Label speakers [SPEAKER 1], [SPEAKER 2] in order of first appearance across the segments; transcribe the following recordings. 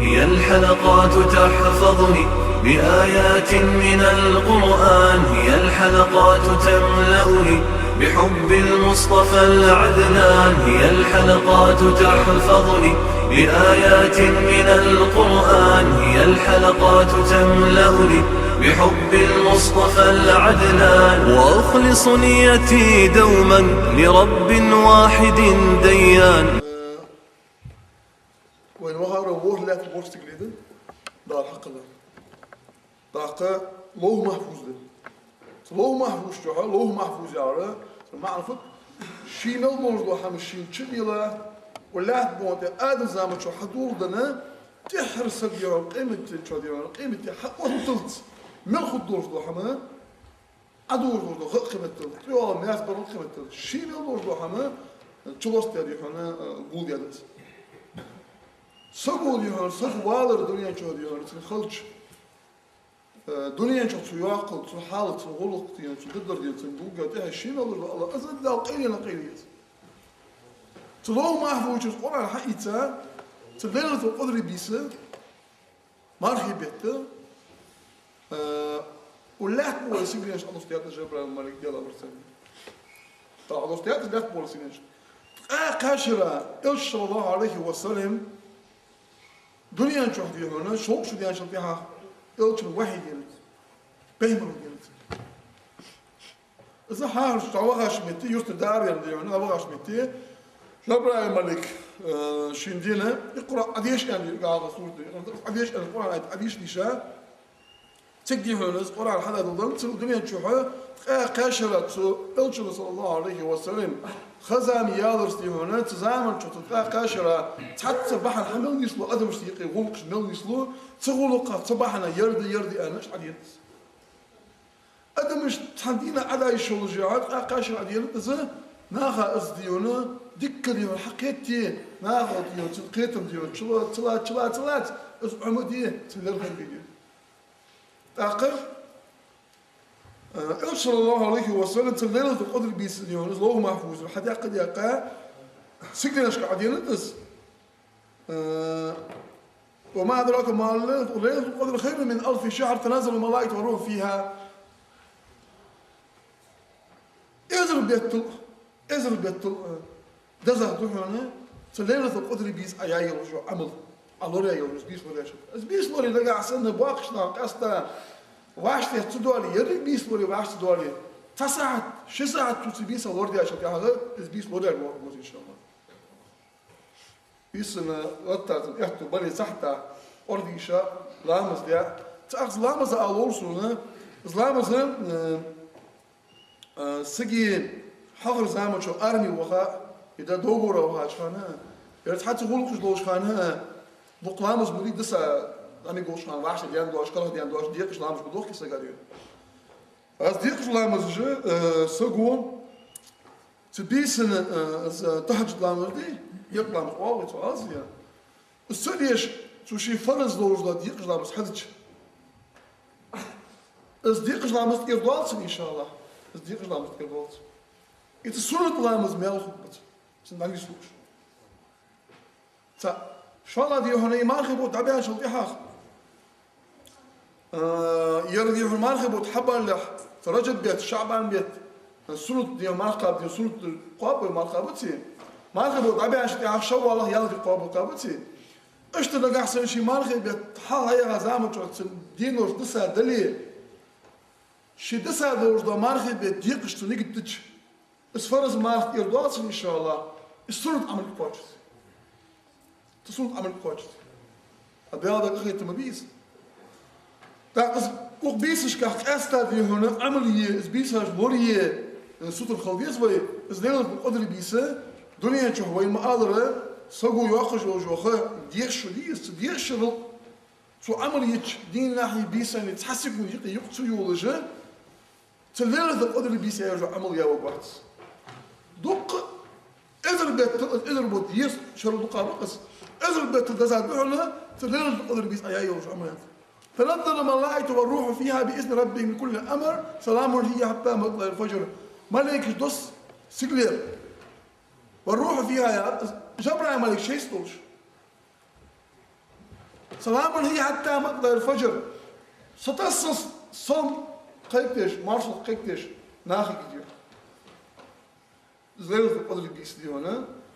[SPEAKER 1] هي الحلقات تحفظني بآيات من القرآن، هي الحلقات تملأني بحب المصطفى العدنان، هي الحلقات تحفظني بآيات من القرآن، هي الحلقات تملأني بحب المصطفى العدنان، وأخلص نيتي دوما لرب واحد ديان.
[SPEAKER 2] وين وهر ووه لا تبورس تقليدن دار حق الله داقة لوه محفوظ ده لوه محفوظ جوها لوه محفوظ يارا ما عرفت شين الموضوع حمشين شنيلا ولا تبونت آدم زمان شو حضور دنا تحرس اليوم قيمة شو اليوم قيمة حق وصلت من خدور ده حما أدور ده قيمة تلت يوم الناس برضو قيمة تلت شين الموضوع حما شو وصلت يا حنا قول يا ناس سقول يهان سق والر دنيا شو يهان تنخلش دنيا شو سياقل شو حالة شو غلط يعني شو قدر يعني تنبوجا ده الشيء الله أزد ده قيل نقيلية تلو ما هو يجوز قرآن حقيقة تلينا القدر بيسه ما رح يبيته ولا تقول يسيبني إيش الله استياد جبر الملك ديال أبرسين طبعا الله استياد لا تقول يسيبني كاشرة إيش صلى الله عليه وسلم دنيا نشوف فيها هنا شوق شو ديان نشوف فيها إلش الوحي جلد بيمر جلد إذا حار شو شميتي يوست دار يعني هنا أبغى شميتي لبرا الملك شندينا يقرأ أديش يعني قاعد صورته أديش القرآن أديش نشاء تقدي هنا القرآن حدا ضل الدنيا نشوفها قاشرة إلش صلى الله عليه وسلم خزام يالرس دي هنا تزامن شو تطلع قاشرة تحت صباح الحمل يسلو أدم شتيقي غلق شنو يسلو تغلق صباحنا يردي أنا إيش عديت أدم مش تحدينا على يشول جاعات قاشرة عديت إذا ناخا أصديونا دكر ديون حقيتي ناخا ديون تلقيتهم ديون تلات عمودي تلرهم بيدي آخر صلى الله عليه وسلم تليلة القدر بيسنيون الله محفوظ حتى قد يقع سكنا ايش قاعدين ندس وما أدراك ما ليلة القدر خير من 1000 شهر تنزل الملائكة والروح فيها إزر بيتل دزه دوحنا تليلة القدر بيس أياي وشو عمل على رأيه بيس ولا شو بيس ولا لقى عسنا باقشنا قصدا واش تدوري يري بيس لوري واش تدوري تساعد شو ساعد تبيس وردي عشان هذا بيس لوري الوقت إن شاء الله بيسنا وقتها يحتو بني تحت أرضي شاء لامز ده تأخذ لامز أولسونا لامز سجين حفر زمان شو أرمي وخا إذا دوغورا وها شخانها إذا تحت غلق جلوش خانها بقلامز مريد دسا أنا قوش خان واحد ديان دوش كله ديان دوش ديقش لامز بدوخ كيسا قاديو از ديقش لامز جه سقون تبيسن تحت لامز دي يق لامز واو يتوازيا السريش توشي فرز دوش دا ديقش لامز حدش از ديقش لامز كيردوالسن إن شاء الله از ديقش لامز كيردوالسن يتسرط لامز ميل خبط سنداني سلوش تا شو الله ديو هنا يمان خبوت دابيان شو ديحاخ يردي في المارخب وتحبل لح فرجت بيت شعبان بيت السلط دي مارخب دي سلط قاب مارخبتي مارخب وطبيعي عشان يعشوا الله يلقي قاب قابتي اشت لقى احسن شي مارخب بيت حال هي غزامه تشوت دينوش دسا دلي شي دسا دوش دا مارخب بيت ديقش تنيقتش اسفرز مارخ يردوس ان شاء الله السلط عمل قوتش تسلط عمل قوتش ابيض اخيت مبيس dat ook bezig krijgt eerst die hun amelie is bezig worden soort خالديس وي is نيل قدر بيسه دنيا تشوف وين ما قادر سقوا ياخذ وجوخه ديرش ليس ديرش شو عمليه دين ناحيه بيسه اللي تحسب يقتل يولجه تليل قدر بيسه يرجع عمليه وقت دق اذا بيت يس شرط دقائق اذا بيت تزادعنا تليل قدر بيسه يا يرجع عمليه تنزل الملائكة والروح فيها بإذن ربهم من كل أمر سلام هي حتى مطلع الفجر ملك دوس سيجلير والروح فيها يا جبرائيل ملك شيستوش سلام هي حتى مطلع الفجر ستصص صم قيتش مارشل قيتش ناخي gidiyor. Zeyl odelijk is die ona,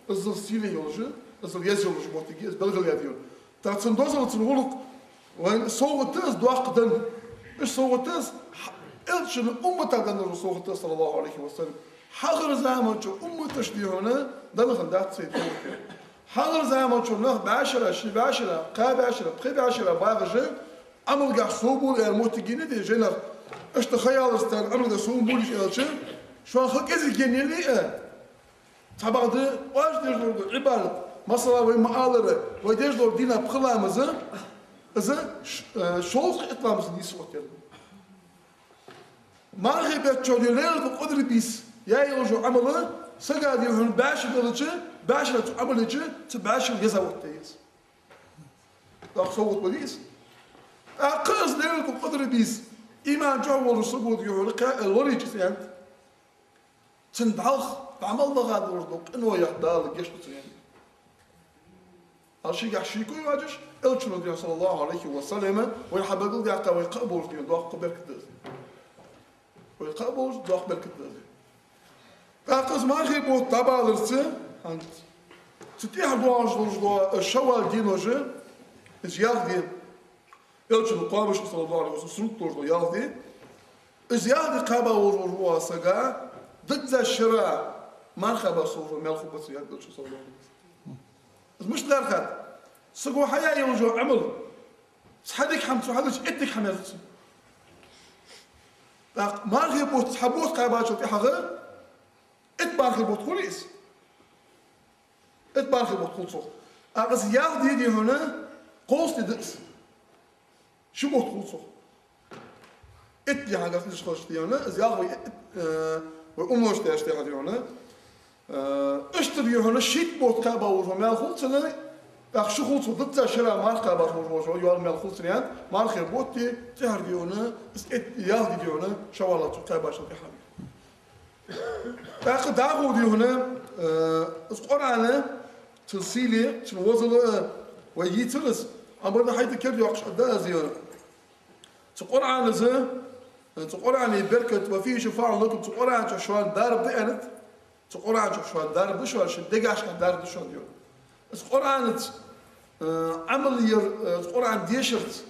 [SPEAKER 2] is er stile yolcu, is er yes yolcu mottigi, is belgel diyor. Dat zijn dozel zijn hulk, want zo het is doaqdan, is zo het is. Elçinin ummatadan Resul sallallahu aleyhi ve sellem. Hazır zamanço ummataş diyor ona, dalgan dat sayt. Hazır zamanço nah başara, şi başara, qa başara, qi başara bağıcı, amel gah sobul el mottigine de jener. İşte hayalıstan amel da sobul iş elçi. Şu an hak ezi geneli tabadı vaç derdi ibadet. Mesela ve mağaları ve derdi dina pılamızı azı şolq itlamızı nisot yani. Marhebet çölüler bu kadar biz ya yolcu ameli سجاد يهون باشر دلتش باشر تعملتش تباشر يزاوتيز. داخل صوت بديس. أقص ليلة القدر بيس إيمان جوا الصبود يهون الوريج سيان. تندعخ بعمل ضغط وردك إنه يحضر الجيش تسيان. الشيء يحشيكو يواجش إلشنو ديان صلى الله عليه وسلم ويحبقل ديعتا ويقبل ديان دوخ قبل كدز. ويقبل دوخ قبل كدز. أقص ما خيبو تبع درسه أنت تتيح دوانج دوجدو الشوال دينوجه إزياغ دين إلشنو قابش صلى الله عليه وسلم سلوك دوجدو ياغ دين إزياغ دي قابا وجوه سجا ضد الشراء ما خبا صوفه ملخو بس يقدر شو صلى الله عليه وسلم مش دارخد سقو حياة يوجو عمل صحدك حمد صحدك إدك حملت ما خيبو تحبوت قاباتشو في حغه اتبار خيبوت خليس اتبار خيبوت خلصو أغز ياغ دي هنا قوس لدقس شو بوت خلصو ات دي حاجة فيش خلص دي هنا از ياغ وأموش تاشتي دي هنا اشتري هنا شيت بوت قابا وجو مال خلصنا أخ شو خلصو ضد شراء مال قابا وجو يوال مال خلصنا يعني مال خيبوت دي تهر دي هنا اس ات ياغ دي هنا شوالات قابا شو دي حاجة تاخد داغو دي هنا القرآن تلسيلي تنوزل ويترس أمرنا حيث كردي وقش قدها زيانا القرآن زي القرآن بركة وفيه شفاعة لكم القرآن شوان دارب دي أنت القرآن شوان دارب شوان شدق عشان دارب شوان ديون القرآن عمل القرآن ديشرت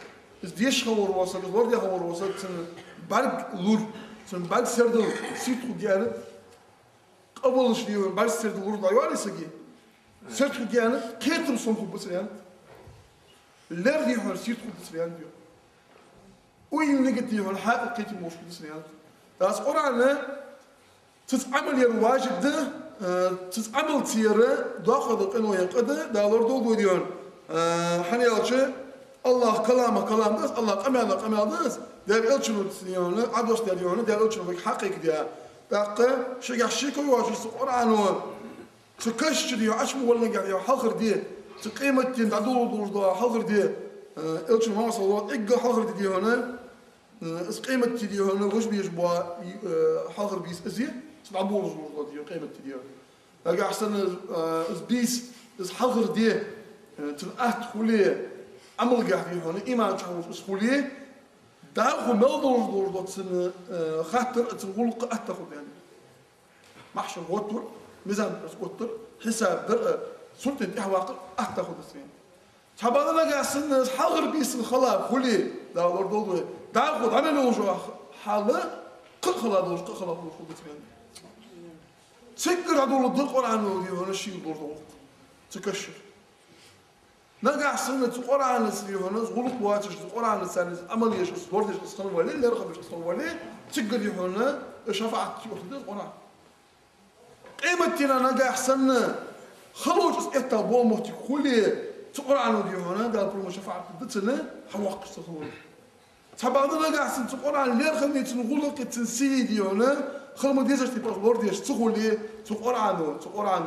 [SPEAKER 2] ديش خور وصل الورد خور وصل برق لور بعد سردو سيتو ديانا قبل شديو بعد سردو ورد عيواني سجي سردو ديانا كيتر صنخو بسريان لير ديهون سيتو بسريان ديو وين نيجاتيف الحق كيتي موش بسريان داس قرانا تتعمل يرواجب ده تتعمل تيره داخل انه يقده دالور دو ديون حنيالشي الله كلامه كلام داس الله قمال داس دار إلشنو تسيونه عدوش داريونه دار إلشنو بك حقيقي ديا باقي شجع شيكو يواجه القرآن و تكش ديو عشمو ولا قاعد يو حاضر دي تقيمة دين تعدول دور دو حاضر دي إلشنو ما وصل الله إجا حاضر دي هنا إس قيمة دي هنا وش بيجبوا حاضر بيس أزيه تلعبوا دور ديو قيمة دي هنا أحسن إس بيس إس حاضر دي تلقات خليه عمل قاعد هنا إيمان شهور إس خليه داخل ملدور دور دوتسن خاطر تنقول أتاخد يعني محشر وتر ميزان وتر حساب در سلطة إحواق أتاخد السين شباب أنا قاعد سن حاضر بيس الخلاء خلي داخل دور داخل عمل وجوه حالة كل خلاء دور كل خلاء دور خد السين تسكر هذول الضغط عنه هنا الشيء دور تكشر نقع سنة القرآن السريهنا غلط واتش القرآن السنة عمل يش سبورت يش أصلا ولا اللي رقم يش أصلا ولا تقدر يهونا شفاعة وقت القرآن قيمتنا نقع سنة خلوج إتا بو مهتي كلي القرآن وديهونا قال برو شفاعة بدتنا حواق تصور تبعنا نقع سنة القرآن اللي رقم يتنغلق التنسي ديهونا خلما ديزر تبقى الورد يش تقولي القرآن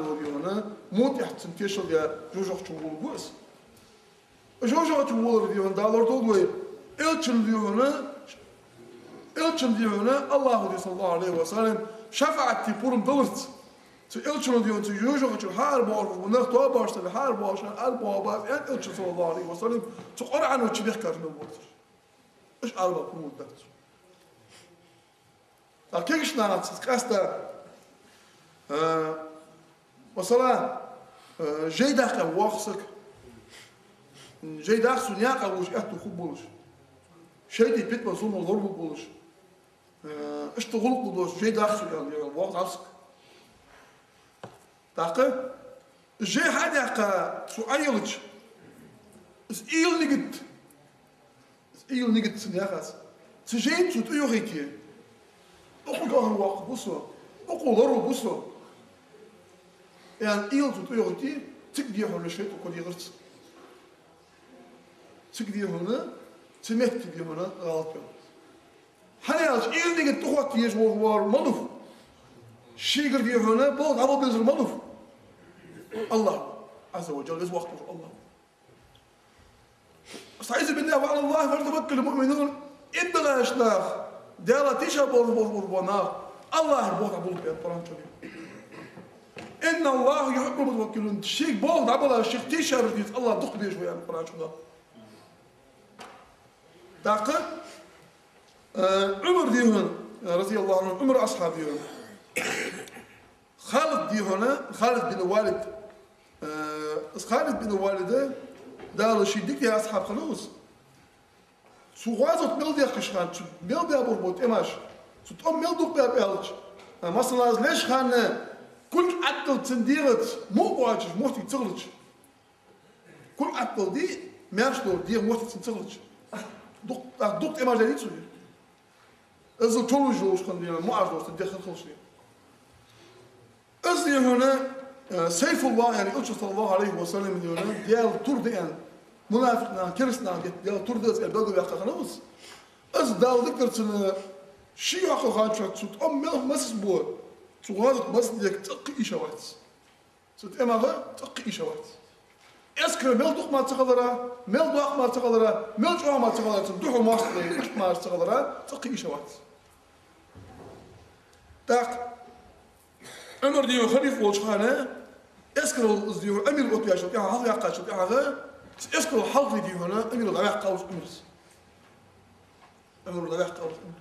[SPEAKER 2] وديهونا موت يحتم تيشل يا جوجو تقول بوس جوجو تقول ديهون دالور تقول إلشن ديهونا الله صلى الله عليه وسلم شفاعتي بورم دلرت تألشون ديون تيجوجو تحار بور ونختو باش تحار باش أربعة باش أنت ألش صلى الله عليه وسلم تقرأ وتشبه كرنا وقتر إيش أربعة كمود دكتور كيفش نعرف تكاستا وصلا جاي داخل واخسك جاي داخل سنياق أوش أتو خبولش شيء دي بيت مزوم وضرب بولش إيش تغلق بدوش جاي داخل يعني واخس عسك تاقه جاي حدا قا سؤالج إيل نجد سنياقات تجيب تطيو غيتي أقول قهر واقع بوسو أقول ضرب بوسو يعني إيل تطيو غيتي تقدي هنا شيء وكل يغرس تقدي هنا تمهت تقدي هنا غلط حنياش إيل نجد تخوات يجور ملوف شيء قدي هنا بود عبد بنزل ملوف الله عز وجل إذ وقته الله استعيذ بالله وعلى الله فليتوكل المؤمنون إن بلا إشلاخ ديالا تيشا بوربونا الله يربوط عبول بيان قرآن كريم إن الله يحب المتوكلون الشيخ بوض عبولا الشيخ تيشا برديت الله دق بيه شوية عن قرآن كريم داقة عمر ديهن رضي الله عنه عمر أصحاب ديهن خالد ديهن خالد بن والد خالد بن والده دار شي ديك يا أصحاب خلوص سوغازت ميل ديك خان ميل بيا بربوت إماش ستقوم ميل دوك بيا بيالج مثلا ليش خان كل عدل تنديرت مو واجش موتي تغلج كل عدل دي ماش دور دي موتي تغلج دوك إماش دي تسوي إذا تولو جوش خان دي مو عاجوش تدخل خلصي إذا هنا سيف الله يعني أجل صلى الله عليه وسلم ديونا ديال تردئان منافقنا كرسنا ديال تردئان البلد بيحقق نوز أز دال ذكرت شي يحقق خانشات سوت ملح مسس بور سوغادت مس ديك تقي إشوات سوت إماغا تقي إشوات أسكر مل دوق ما تغلرا مل دوق ما تغلرا مل جوع ما تغلرا تدوحو ما تغلرا تقي إشوات تاق عمر ديو خليفة وشخانة اسكروا ديو امير الاوتيا شو تاع هذا يقع شو تاع هذا اسكروا الحظ ديو هنا امير الضباح قوس امرس امير الضباح قوس امرس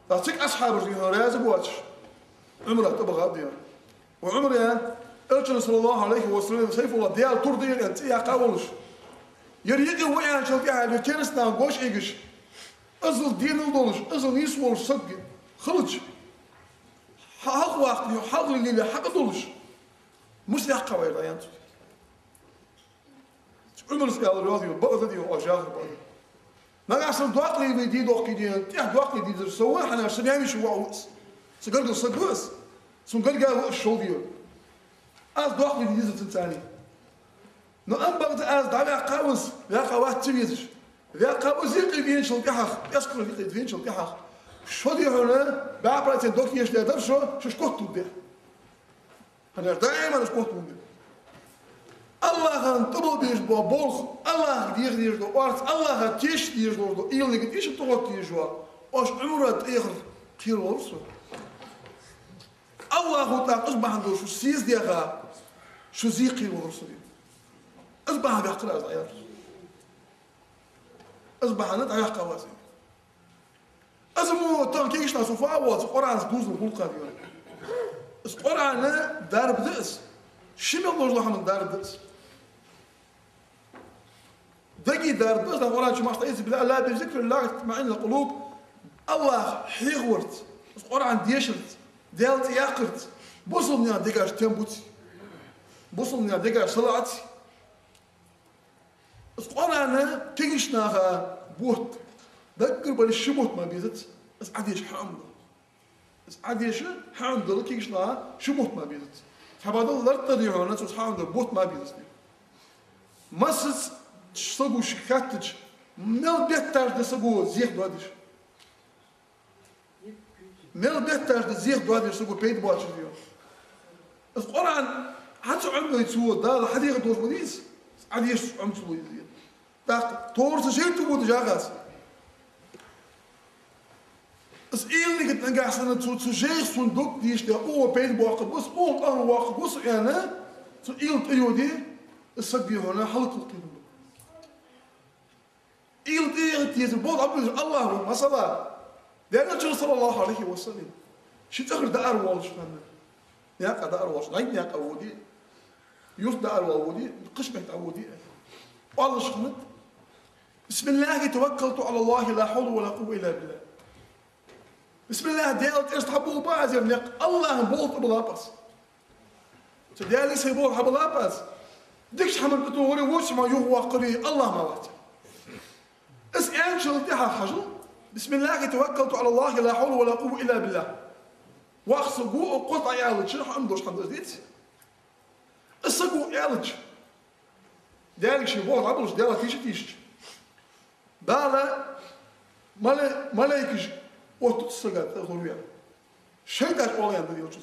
[SPEAKER 2] تعطيك اصحاب ديو لازم واتش عمره تبغى ديو وعمر يا ارجل صلى الله عليه وسلم سيف الله ديال تردي انت يا قاولش يريد وين شو تاع الكنسنا غوش ايغش ازل دين الدولش ازل يسول صدق خلج حق وقت حق اللي حق دولش مش يحقا ويلا يانتو عمر سيال الرياضي وبقى دي واجاغ بقى ما عشان دواق لي دي دوق دي تاع دواق لي دي سوا احنا عشان يعمل شو واوس سقرق الصدوس سنقرق الشو ديال از دواق لي دي ثاني نو ام بقى از دابا قاوس يا قوات تميزش يا قاوس يقيدين شو كحخ يسكر يقيدين شو كحخ شو دي هنا بعبرت دوك يش ده شو كنت ده أنا دائما أسكت منه. الله هنتبه بيش بابولخ، الله دير دو وارث، الله هتيش دير دو إيل نقد إيش تقول تيجوا، أش عمره تأخر كير ورثه. الله هو تاقش بحندو شو سيز ديها، شو زي كير ورثه دي. أصبح بيحقر أزعيار. أصبح أنا تعيق قواسي. أزمو تانكيش ناسوفا واز قرآن سبوز نقول قاديون. القرآن دار بدأس شنو الله من دار بدأس دقي دار بدأس القرآن شو ما استعيذ بالله لا بذكر الله تطمئن القلوب الله حيغورت القرآن ديشلت ديالت ياقرت بوصلني ديكاش تنبوتي بوصلني ديكاش صلاتي القرآن كيشناها بوت ذكر بالشموت ما بيزت بس عاديش حامله عاديش حاندل كيشنا شموت ما بيزت حبادل ضرط ديونا تس حاندل بوت ما بيزت مسس تشتغو شكاتج مل بيتاج دسقو زيخ دوادش مل بيتاج دزيخ دوادش سقو بيت بواتش ديو القرآن حتى عمره يتسوى دا حديقة دوش مديس عاديش عم تسوى يزيد دا تورس شيء تبود جاغاس Als eerlijk dan gaat ze zo zeer zo'n dok die is de oor bij de wacht was oor aan wacht was en zo iemand die is dat die gewoon halt het doen. Iemand die is bod abdul Allah masala. لأن الرسول صلى الله عليه وسلم شو تقدر دار والش فهمنا يا قدار والش غير يا قودي يصدر والودي قشبة عودي والله شخمت بسم الله توكلت على الله لا حول ولا قوة إلا بالله بسم الله ديالت إيش تحبوا بعض يعني الله بولت بلابس تديالي سيبول حبلابس ديكش حمل بتقولي وش ما يهوى قري الله ما وقت اس انشل تها حجل بسم الله توكلت على الله لا حول ولا قوة إلا بالله واخسقوا وقطع يالج شنو حمدوش ديت السقوا يالج ديالك شي بول عبلش ديالك تيش بالا ملايكش وتتصقت غرويا شيداش اوليان ديال شو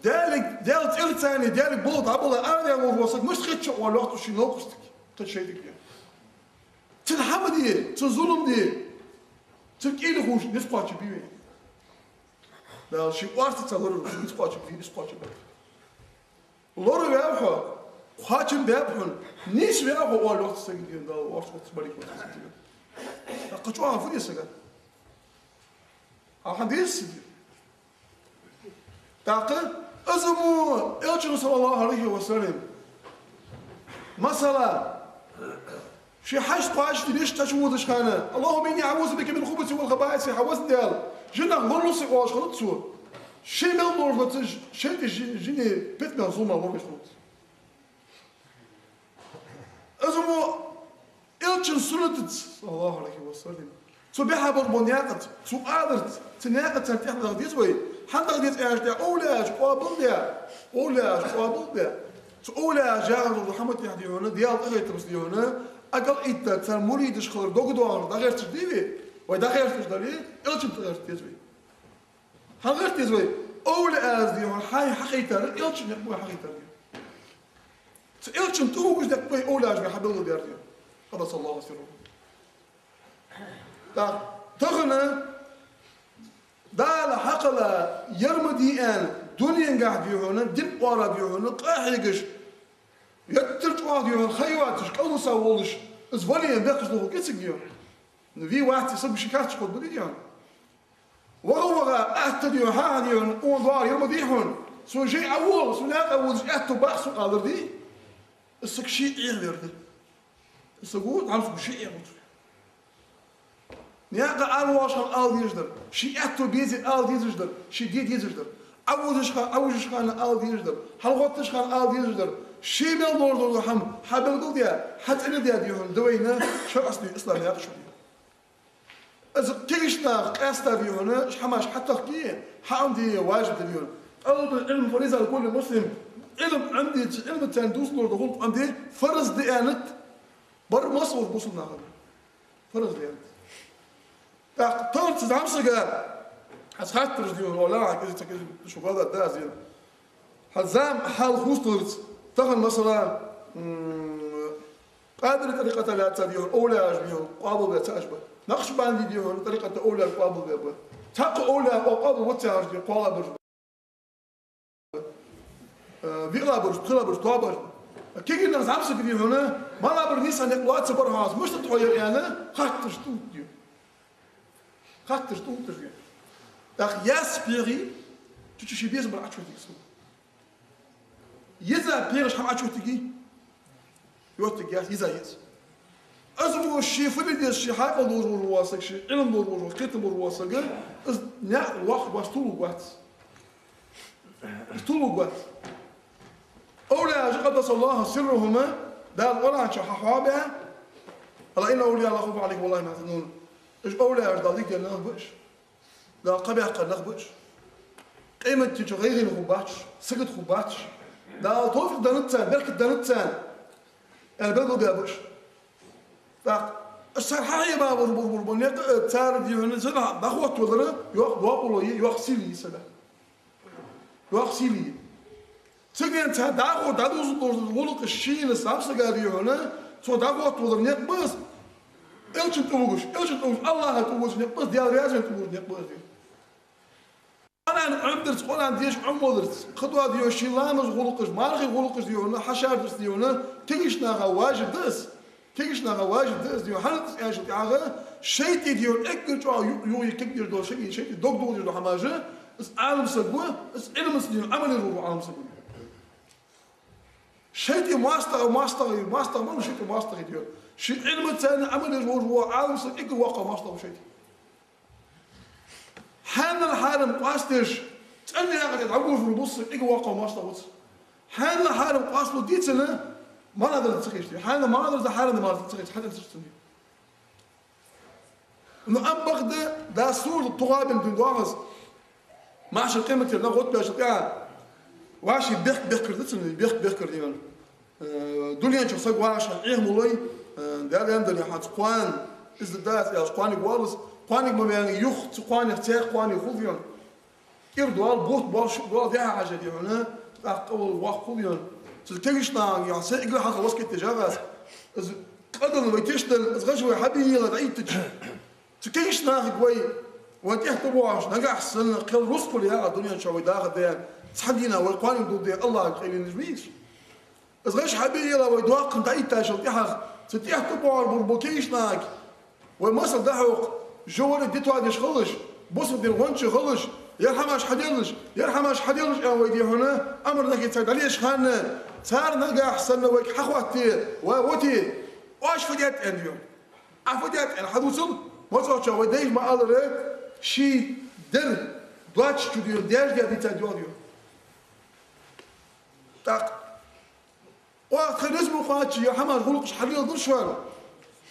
[SPEAKER 2] ديالك الثاني ديالك بولد عبله انا ووصك مش تخيتش ولا وقت شي نوقستك تشيدك تنحمد دي تظلم دي تكيل خوش نسقاش بيه لا شي وارت تصور نسقاش بيه نسقاش بيه لورو يابحو خاتم بيابحون نيش بيابحو ولا وقت سجين دا وقت بريك وقت قطعوا عفوا دي سجين حديث تاقل أزمو إلشن صلى الله عليه وسلم مثلا شي حاج قاش ليش تشود شخانه اللهم إني أعوذ بك من الخبث والخبائث حوس ديال جنا غلصي واش غلطسو شي ملور نتج شي جيني بيت مزومه مو بيخلص أزمو إلشن سنة صلى الله عليه وسلم صبيحة بربونياقت سؤالت تناقت تنتيح غديت وي حتى غديت ايش اولاش قابل بها اولاش قابل بها اولاش جاء رحمة يهدي هنا ديال غير تمسلي هنا اقل ايتا تر مريد شخر دوغدوار دا غير تديوي ودا غير تجدلي الشم غير تيزوي ها غير تيزوي اولاش دي هون حي حقيقة الشم يقوي حقيقة الشم تو وش داك بي اولاش بحبل الله ديار قدس الله سره تغنى دال حقلا يرمدي ان دنيا قاعد يهون دب ورا بيهون قاحيقش يترج واحد يهون خيواتش كل ساولش ازولي باقش له كتسقيون في واحد يصب شكات شقد بديون وهو اهتدي هاديون اون يرمدي هون سو جي اول سو لا اول اتو باخس قادر دي السكشي يغير السقوط عم شيء يغير نياقة أنواش الآل يجدر شي أتو بيزي الآل يجدر شي ديد يجدر أوجش خان الآل يجدر حلقتش خان الآل يجدر شي مال دور حم حبل قل ديا حتى إلى ديا ديون دوينا شو أصلي إسلام ياقش ديا إذا كيشنا أستا ديون حماش حتى خكيه حام دي واجب ديون قلب العلم فريزة لكل مسلم علم عندي علم التندوس لور دخول عندي فرز ديانت بر مصر بوصلنا هذا فرز ديانت طارت زعمسك حسخات ترجديون ولا كذا تكذب شو هذا دازين حزام حال خوسترت تغن مثلا قادر طريقة لا تديون أولى أجبيون قابل بتأجبه نقش باندي ديون طريقة أولى قابل بيبه تق أولى أو قابل وتأجب قابل بيلا برج تلا برج طابر كي قلنا زعمسك ديون ما لا برنيس عن الوقت برهاز مش تتغير يعني خاطر شتوت ديون خاطر توتر داخ ياس بيري تشي بيز بر اتشوتيك سو يزا بيرش حم اتشوتيكي يوتك ياس ازمو الشي فبيدي الشي حاجه دور واسك شي علم دور وقت دور واسك از نا الوقت واستولو وقت استولو وقت اولا قدس الله سرهما دال ولا ححابه الا ان اولياء الله خوف عليك والله ما تظنون ايش اولى ارضيك يا نخبش لا قبيح قد نخبش قيمة تجغيري نخباتش سقط خباتش لا توفق دانتان بركة دانتان البلد بيابش الشرحية ما بربربربر تار ديون سنة دخوت وذرة يوق دوابلو يوق سيلي سنة يوق سيلي سجن تا دخوت دادوز ولق الشين السامسة قال ديون سو دخوت وذرة بس elçin tuvuş, Allah'a tuvuş ne yapmaz, diğer yazın tuvuş ne yapmaz diyor. Anan ömdürs, Kur'an diyor, ömdürs. Kıdva diyor, şilamız gulukuz, marki gulukuz diyor, haşardırs diyor, tegişnağa vacibdız. Tegişnağa vacibdız diyor. Hanıt yaşıt yağı, şeyti diyor, ekgir çoğu yuğu kekdir diyor, şeyti dogduğu diyor hamacı. Es alımsa bu, es ilmisi diyor, ameli ruhu alımsa bu. Şeyti muastağ bunu şeyti muastağ diyor. Şeyt ilmi tane ameli ruhu alımsa ekgir vaka muastağ şeyti. حان الحارم قاستش تقلي يا غادي تعبوا في البص إيجا واقع ما أشتغلت حان الحارم قاستو ديتنا ما نقدر نتسخيش حان ما نقدر الحارم ما نقدر نتسخيش حتى تشتني إنه أم بغدا دا سور الطغاب من دواغز ما عشان قيمة كرنا غوت باش يعني واشي بيخ كردتني بيخ كردينا دنيا نشوف ساق واش إيه مولاي دار عندنا حات قوان إزدادات يا قواني قوالس قواني ما يعني يخت قواني اختيار قواني خذيون كير دوال بوت بال شو دوال ده حاجة دي هنا أقول واحد خذيون تلتقيش ناع يعني سيقول حاجة واسكت تجارس إذا قدر ما يتشتل إذا غشوا حبيبي لا تعيد تلتقيش ناع قوي وانت يحتبوش نجح أحسن قل رزق يا الدنيا شوي داخل ده تحدينا والقواني ضد الله قيل نجميش إذا غش حبيبي لا ويدواقم تعيد تاشل تحق تحتبوا البربوكيش ناع والمصر دحوق جوال اديتو عاد يشغلش بص دير وانش غلش يرحمش حديلش يا ويدي هنا امر لك يتساعد عليه شخان صار نلقى احسن ويك حخوتي ووتي واش فديت اليوم عفديت انا حدوصل ما صارش وديش ما قال شي در دواتش تدير ديال ديال تاق واخر اسمه قاتشي يا حماش غلقش حديل ضرشوال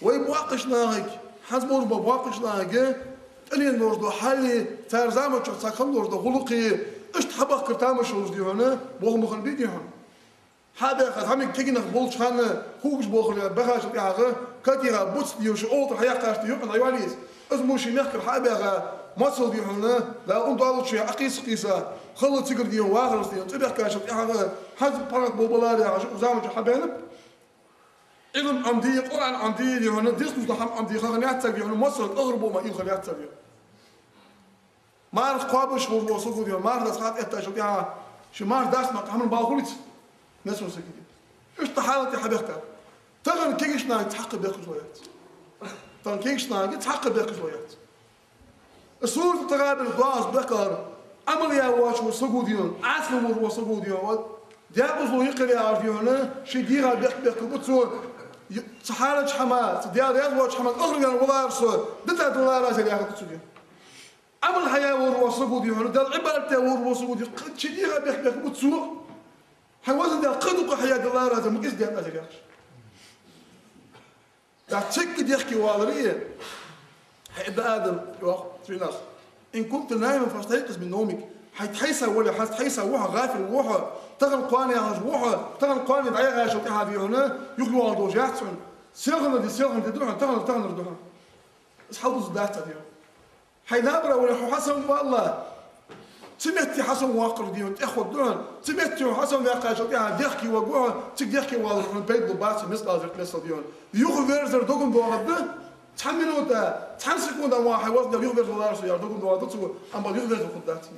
[SPEAKER 2] ويبواقش ناغك حزبور بواقش ناغي تلين نوردو حالي تارزامو تشوف ساكن نوردو غلقي اشت حبق كرتامش وزدي هنا بوغ مخن بيدي هنا هذا قد همك تيجي بولش خانه خوكش بوغل بخاش ياغا كاتيرا بوتس ديوش اوت حياقاش ديو قن ايواليس اسمو شي نخر حابغا مصل دي هنا لا اندالو شي اقيس قيسا خلو تيجر ديو واغرس ديو تبخ كاش ياغا حزب بارك بوبلار يا زعما حبانب إذن عندي قرآن عندي هنا ديس مزدحم عندي خغنيات تبي هنا مصر أغربوا ما يخغنيات تبي ما أعرف قابش وصفوا ديو ما أعرف ساعات إتاشوا يا شو ما أعرف داس ما كمان باخولت ناس مسكين إيش تحالة يا حبيبتي تغن كيش ناقي تحقق باقي شويات تغن كيش ناقي تحقق باقي شويات الصورة تقابل ضاز بكر عمل يا واش وصقوا ديون عسل وصقوا ديون ديابوز لو يقري عارفين هنا شي ديرها باقي بتصور صحارج حماس ديال يزوج حماس اخرج والله رسول دتا دولار راجل ياخذ تسوي عمل الحياه وروسو دي هنا دال عبارته وروسو دي شي ديرها باقي بتصور حوازن ديال قدق حياه دولار راجل مقيس ديال راجل ياخذ دا تشك ديحكي والريه حيد ادم في ناس ان كنت نايما فاستيقظ من نومك حيتحيسا ولا حيتحيسا وحا غافل وحا تغن قواني عاج وحا تغن قواني دعي غاشو تحا في هنا يقلوا على دوجاتهم سيغن دي دوحا تغن ردوحا اصحابو زداتا ديو حينابرا ولا حسن والله تمتي حسن واقر ديو اخوة دوحا تمتي حسن واقاشو تحا ديخكي وقوها تك ديخكي والله بيت ضباطي مثل ازرق لسا ديون يوخو فيرزر دوغن دوغا تحملوا دا تحمسكوا دا واحد وزن يوخو فيرزر دارسو يا دوغن دوغا تسوى اما يوخو فيرزر خداتي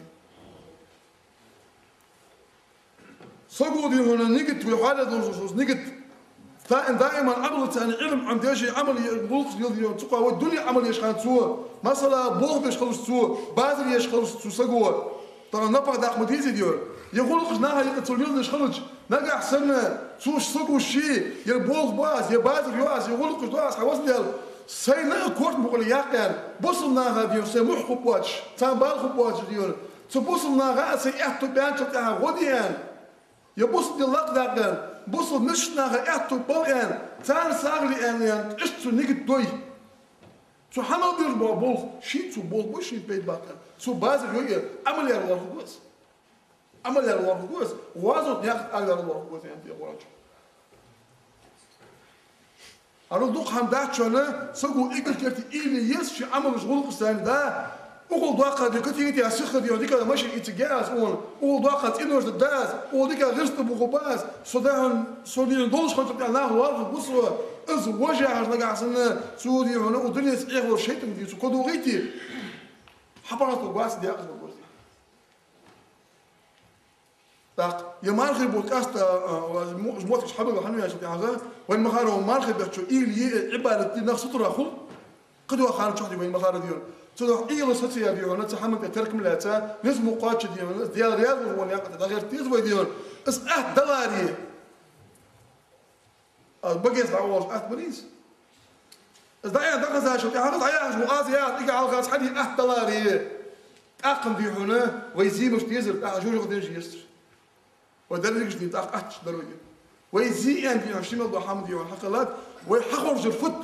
[SPEAKER 2] صقودي هنا نجد في حالة دوزوس نجد دائما عمل تاني علم عم ديشي عمل يقول يديو تقوى والدنيا عمل يشخان تسوى مثلا بوغ يشخلص تسوى بازر يشخلص تسوى صقوى ترى نبغى داق مديزي ديور يقول قناها يقتلون يشخلص نجا احسن تسوش صقوى شيء يبوغ باز يبازر يواز يقول قش دواس حواس ديال سينا كورت مقول ياقان بوصلناها ديور سمح خبواتش تنبال خبواتش ديور تبوصلناها سيحتو بانشو تاعها غوديان يبص دي لقداقن بص نشناغا اتو بلغان تان ساغلي ان اشتو نيجد دوي تو حمل دير بول شي تو بول شي بيت باكن تو باز يوي عمل يا الورغوس وازو ياخذ على الورغوس انت يا وراج ارو دوق هم داتشونا سوغو ايكل كرتي ايلي يس شي عمل شغل قسان دا وقول دواقة دي كتير أسخة دي وديك ماشي إتجاز وقول دواقة إنه الداز وديك غرست بغباز صداعن صدير دولش خلت بتاع الله وارد بصوا إز وجع رجع سنة سوري هنا ودنيا سعير والشيطان دي سكودو غيتي حبرت القواس دي أقصد بقولي داق يا مارخي بودكاست جموعة شحبة وحنو يا شتي هذا وين مخارو مارخي بتشو إيلي عبارة دي نفس سطر أخو قدوة خارج شحدي وين مخارو ديون تروح إيلو ستي ديون تحمل ترك ملاتا نسمو قاتش ديون ديال رياض هو اللي يقطع غير تيزوي ديون اس دلاري بقيت عوض بوليس اس دايا دغزا شو هذا ضياع مقاضيات يقع على غاز حدي دلاري اقم دي هنا ويزي مش تيزر جوج غدير يسر ودرج جديد اقعدش دروجه ويزي عندي 20 ضحام ديون حقلات ويحخرج الفت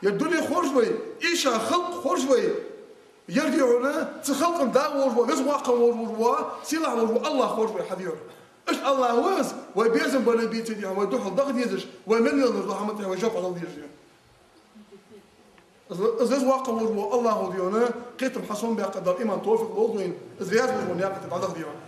[SPEAKER 2] يدلي خرج وي ايش خلق خرج وي يرجعون تخلق داور وغز واقع سلاح الله خرج وي حديور ايش الله واز وبيزن بنا بيتي دي ودوح الضغط يزش ومن يضر رحمته ويشوف على يرجع إذا واقع الله ديونا قيت محصون بقدر إيمان توفيق الوضوين زيادة من ياقة بعد ديونا